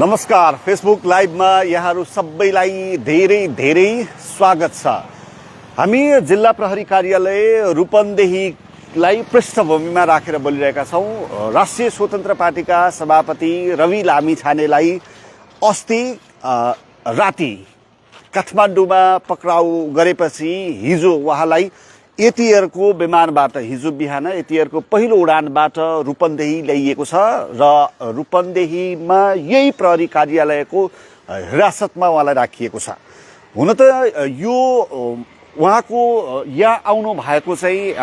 नमस्कार। फेसबुक लाइभमा यहाँहरू सबैलाई धेरै धेरै स्वागत छ। हामी जिल्ला प्रहरी कार्यालय रूपन्देहीलाई पृष्ठभूमिमा राखेर बोलिरहेका छौँ। राष्ट्रिय स्वतन्त्र पार्टीका सभापति रवि लामिछानेलाई अस्ति राति काठमाडौँमा पक्राउ गरेपछि हिजो उहाँलाई एटियरको विमानबाट हिजो बिहान एटियरको पहिलो उडानबाट रूपन्देही ल्याइएको छ र रूपन्देहीमा यही प्रहरी कार्यालयको हिरासतमा उहाँलाई राखिएको छ। हुन त यो उहाँको यहाँ आउनु भएको चाहिँ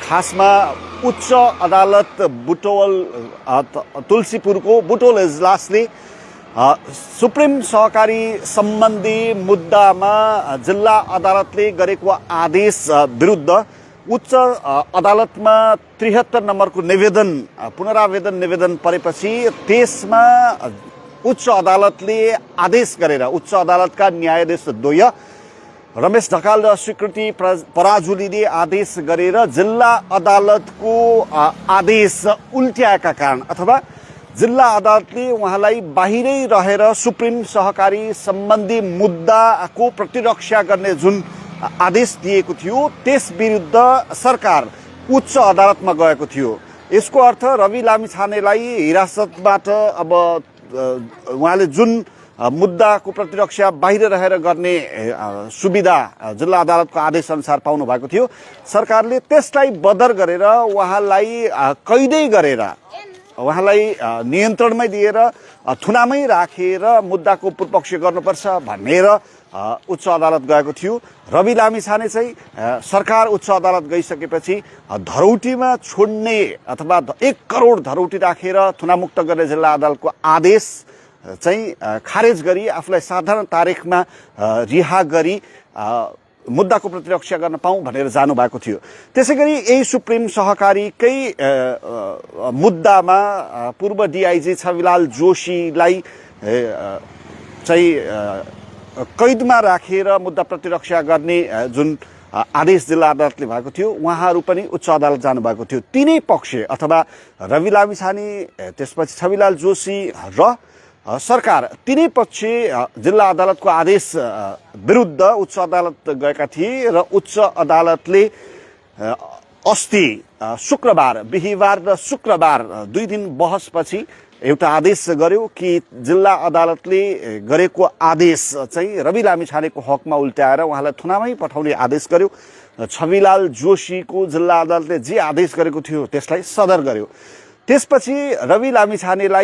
खासमा उच्च अदालत बुटवल तुलसीपुरको बुटवल इजलासले सुप्रिम सहकारी सम्बन्धी मुद्दामा जिल्ला अदालतले गरेको आदेश विरुद्ध उच्च अदालतमा 73 नम्बरको निवेदन पुनरावेदन निवेदन परेपछि त्यसमा उच्च अदालतले आदेश गरेर उच्च अदालतका न्यायाधीश द्वय रमेश ढकाल र स्वीकृति पराजुलीले आदेश गरेर जिल्ला अदालतको आदेश उल्ट्याएका कारण अथवा जिल्ला अदालतले उहाँलाई बाहिरै रहेर सुप्रिम सहकारी सम्बन्धी मुद्दाको प्रतिरक्षा गर्ने जुन आदेश दिएको थियो त्यस विरुद्ध सरकार उच्च अदालतमा गएको थियो। यसको अर्थ रवि लामिछानेलाई हिरासतबाट अब उहाँले जुन मुद्दाको प्रतिरक्षा बाहिर रहेर गर्ने सुविधा जिल्ला अदालतको आदेश अनुसार पाउनु भएको थियो, सरकारले त्यसलाई बदर गरेर उहाँलाई कैदै गरेर उहाँलाई नियन्त्रणमै दिएर थुनामै राखेर मुद्दाको पूर्वपक्ष गर्नुपर्छ भनेर उच्च अदालत गएको थियो। रवि लामिछाने चाहिँ सरकार उच्च अदालत गइसकेपछि धरौटीमा छोड्ने अथवा 1 करोड धरौटी राखेर थुनामुक्त गर्ने जिल्ला अदालतको आदेश चाहिँ खारेज गरी आफूलाई साधारण तारिखमा रिहा गरी मुद्दाको प्रतिरक्षा गर्न पाऊँ भनेर जानुभएको थियो। त्यसैगरी यही सुप्रिम सहकारीकै मुद्दामा पूर्व डिआइजी छविलाल जोशीलाई चाहिँ कैदमा राखेर मुद्दा प्रतिरक्षा गर्ने जुन आदेश जिल्ला अदालतले भएको थियो, उहाँहरू पनि उच्च अदालत जानुभएको थियो। तीनै पक्ष अथवा रवि लामिछाने त्यसपछि छविलाल जोशी र सरकार तीनै पक्ष जिल्ला अदालतको आदेश विरुद्ध उच्च अदालत गएका थिए र उच्च अदालतले अस्ति शुक्रबार बिहीबार र शुक्रबार 2 दिन बहसपछि एउटा आदेश गर्यो कि जिल्ला अदालतले गरेको आदेश चाहिँ रवि लामिछानेको हकमा उल्टाएर उहाँलाई थुनामै पठाउने आदेश गर्यो। छविलाल जोशीको जिल्ला अदालतले जे आदेश गरेको थियो त्यसलाई सदर गर्यो। त्यसपछि रवि लामिछानेलाई